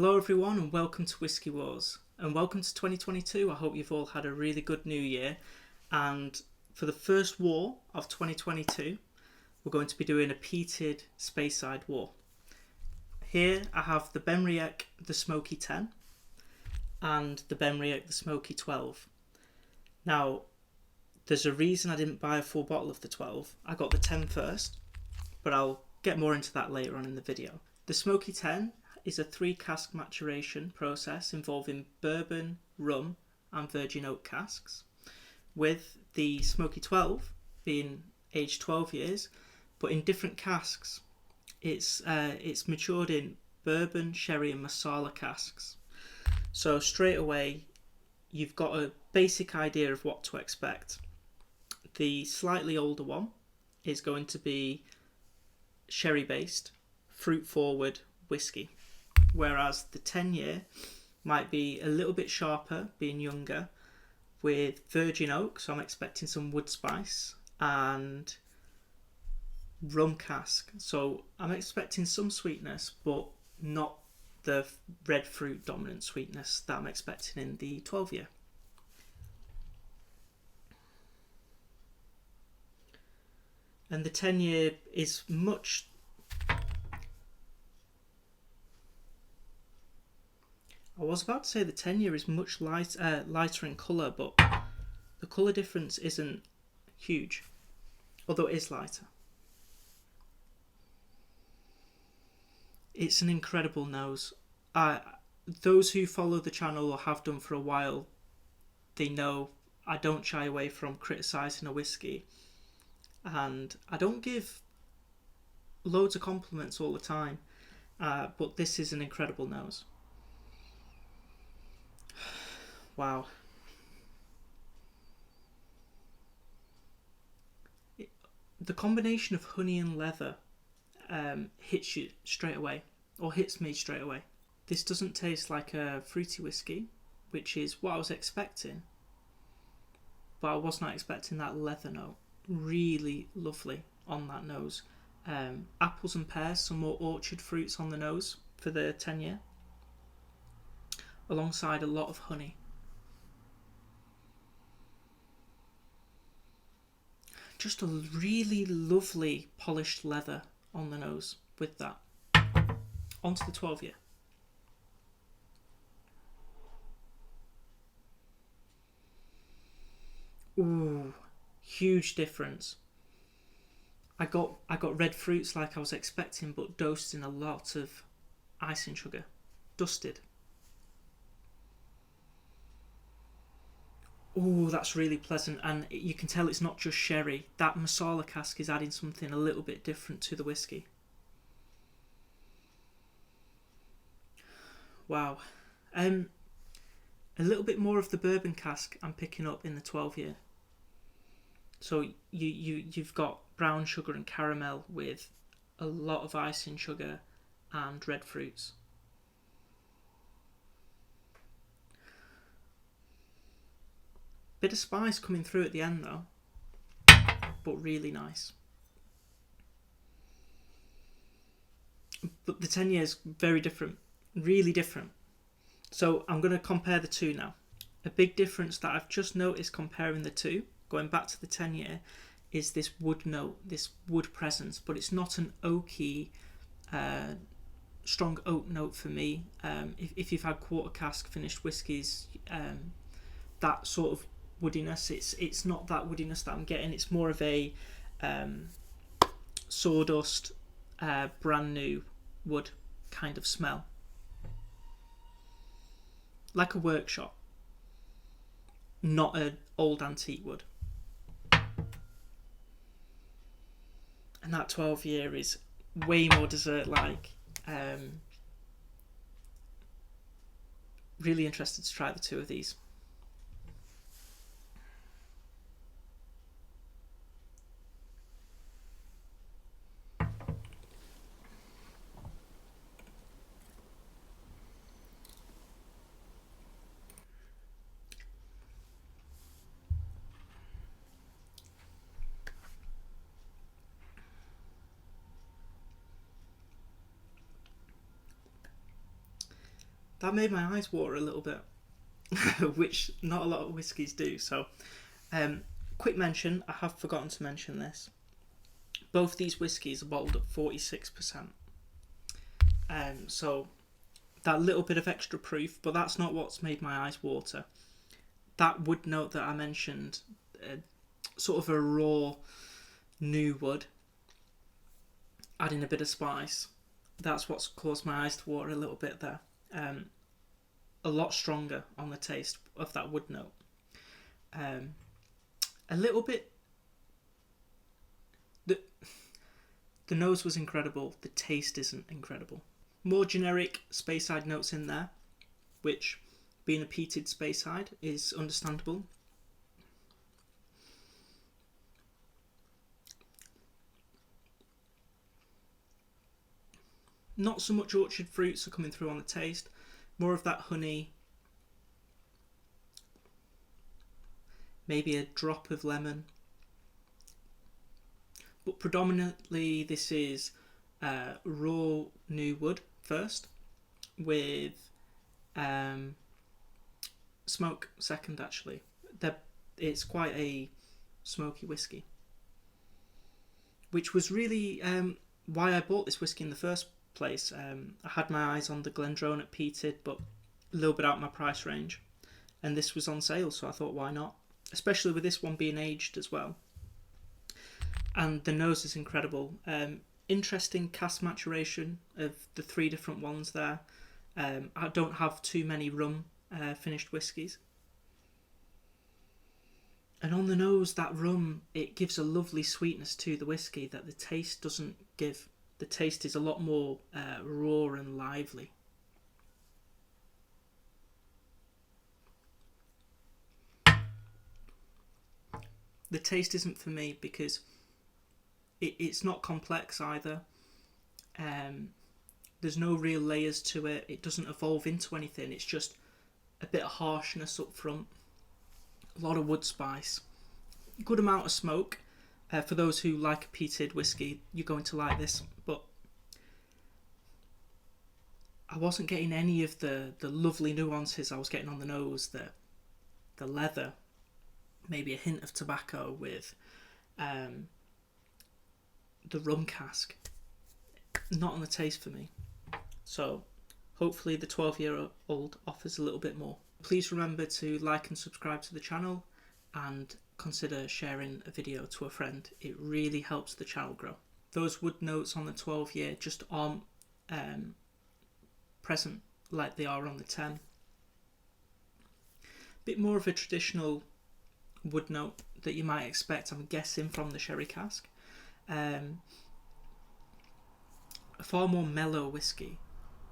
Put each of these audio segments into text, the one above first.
Hello everyone and welcome to WhiskyWars and welcome to 2022. I hope you've all had a really good new year, and for the first war of 2022 we're going to be doing a Peated Speyside War. Here I have the Benriach Smoky 10 and the Benriach Smoky 12. Now there's a reason I didn't buy a full bottle of the 12. I got the 10 first, but I'll get more into that later on in the video. The Smoky 10 is a 3-cask maturation process involving bourbon, rum and virgin oak casks, with the Smoky 12 being aged 12 years, but in different casks. It's matured in bourbon, sherry and masala casks. So straight away you've got a basic idea of what to expect. The slightly older one is going to be sherry based, fruit forward whiskey, whereas the 10-year might be a little bit sharper, being younger, with virgin oak, so I'm expecting some wood spice, and rum cask, so I'm expecting some sweetness but not the red fruit dominant sweetness that I'm expecting in the 12-year. And the 10-year is much... I was about to say the 10-year is much lighter in colour, but the colour difference isn't huge, although it is lighter. It's an incredible nose. Those who follow the channel or have done for a while, they know I don't shy away from criticising a whisky, and I don't give loads of compliments all the time, but this is an incredible nose. Wow. The combination of honey and leather hits you straight away, or hits me straight away. This doesn't taste like a fruity whiskey, which is what I was expecting, but I was not expecting that leather note. Really lovely on that nose. Apples and pears, some more orchard fruits on the nose for the 10-year, alongside a lot of honey. Just a really lovely polished leather on the nose with that. Onto the 12-year. Ooh, huge difference. I got red fruits like I was expecting, but dosed in a lot of icing sugar, dusted. Oh, that's really pleasant, and you can tell it's not just sherry. That masala cask is adding something a little bit different to the whiskey. Wow. A little bit more of the bourbon cask I'm picking up in the 12-year. So you've got brown sugar and caramel with a lot of icing sugar and red fruits. Bit of spice coming through at the end though, but really nice. But the 10-year is very different, really different. So I'm going to compare the two now. A big difference that I've just noticed comparing the two, going back to the 10-year, is this wood note, this wood presence, but it's not an oaky, strong oak note for me. If you've had quarter cask finished whiskies, that sort of woodiness, it's not that woodiness that I'm getting. It's more of a sawdust, brand new wood kind of smell, like a workshop, not an old antique wood. And that 12-year is way more dessert like. Really interested to try the two of these. that made my eyes water a little bit, which not a lot of whiskies do. So, quick mention, I have forgotten to mention this. Both these whiskies are bottled at 46%. So that little bit of extra proof, but that's not what's made my eyes water. That wood note that I mentioned, sort of a raw new wood, adding a bit of spice, that's what's caused my eyes to water a little bit there. A lot stronger on the taste of that wood note. A little bit. The nose was incredible. The taste isn't incredible. More generic Speyside notes in there, which, being a peated Speyside, is understandable. Not so much orchard fruits are coming through on the taste. More of that honey. Maybe a drop of lemon. But predominantly this is raw new wood first, with smoke second actually. It's quite a smoky whiskey, which was really why I bought this whiskey in the first place. I had my eyes on the Glendronach peated, but a little bit out of my price range, and this was on sale, so I thought why not, especially with this one being aged as well. And the nose is incredible. Interesting cask maturation of the 3 different ones there. I don't have too many rum finished whiskies. And on the nose, that rum, it gives a lovely sweetness to the whiskey that the taste doesn't give. The taste is a lot more raw and lively. The taste isn't for me because it's not complex either. There's no real layers to it. It doesn't evolve into anything. It's just a bit of harshness up front. A lot of wood spice. Good amount of smoke. For those who like a peated whiskey, you're going to like this. But I wasn't getting any of the lovely nuances I was getting on the nose. The leather. Maybe a hint of tobacco with the rum cask. Not on the taste for me. So hopefully the 12-year-old offers a little bit more. Please remember to like and subscribe to the channel, and consider sharing a video to a friend. It really helps the channel grow. Those wood notes on the 12-year just aren't present like they are on the 10. Bit more of a traditional wood note that you might expect, I'm guessing, from the sherry cask. A far more mellow whiskey,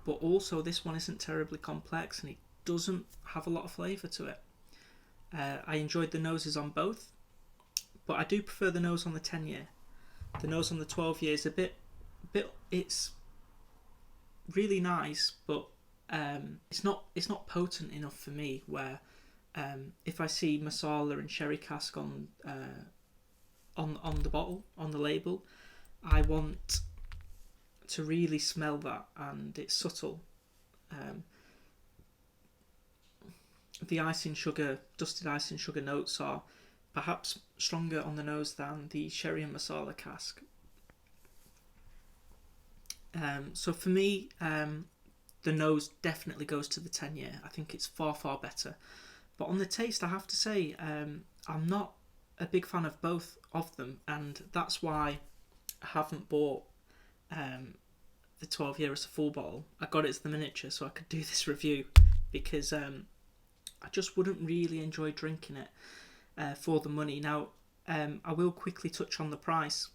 but also this one isn't terribly complex and it doesn't have a lot of flavour to it. I enjoyed the noses on both, but I do prefer the nose on the 10-year. The nose on the 12-year is a bit, it's really nice, but it's not potent enough for me. Where if I see Masala and sherry cask on the bottle, on the label, I want to really smell that, and it's subtle. The icing sugar, dusted icing sugar notes are perhaps stronger on the nose than the sherry and Masala cask. So for me, the nose definitely goes to the 10-year. I think it's far better. But on the taste, I have to say, I'm not a big fan of both of them, and that's why I haven't bought the 12-year as a full bottle. I got it as the miniature so I could do this review, because I just wouldn't really enjoy drinking it for the money. Now, I will quickly touch on the price.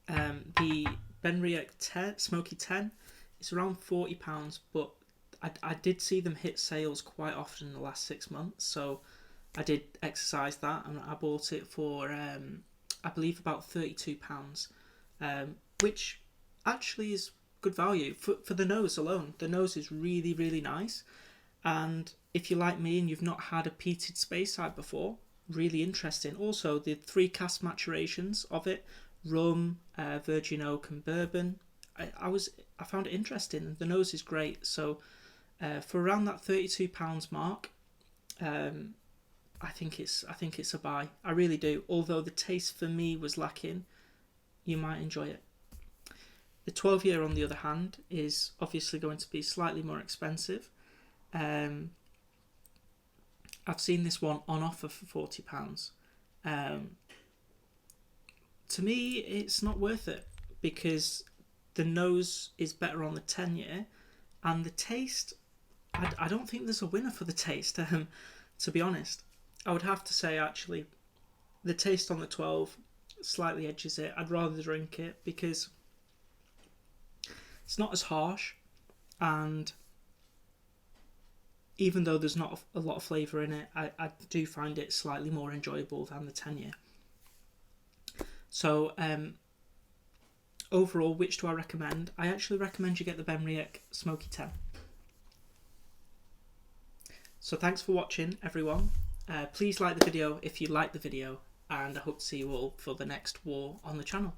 The Benriach Smoky 10 is around £40, but I did see them hit sales quite often in the last 6 months, so I did exercise that, and I bought it for I believe about £32, which actually is good value for the nose alone. The nose is really nice, and if you're like me and you've not had a peated Speyside before, really interesting. Also, the 3 cask maturations of it, rum, virgin oak and bourbon. I was I found it interesting. The nose is great, so for around that £32 mark, I think it's a buy. I really do. Although the taste for me was lacking, you might enjoy it. The 12-year, on the other hand, is obviously going to be slightly more expensive. I've seen this one on offer for £40. To me, it's not worth it because the nose is better on the 10-year, and the taste, I don't think there's a winner for the taste. To be honest, I would have to say actually, the taste on the 12 slightly edges it. I'd rather drink it because it's not as harsh, and even though there's not a lot of flavour in it, I do find it slightly more enjoyable than the 10-year. So overall, which do I recommend? I actually recommend you get the Benriach Smoky 10. So thanks for watching, everyone. Please like the video if you like the video, and I hope to see you all for the next war on the channel.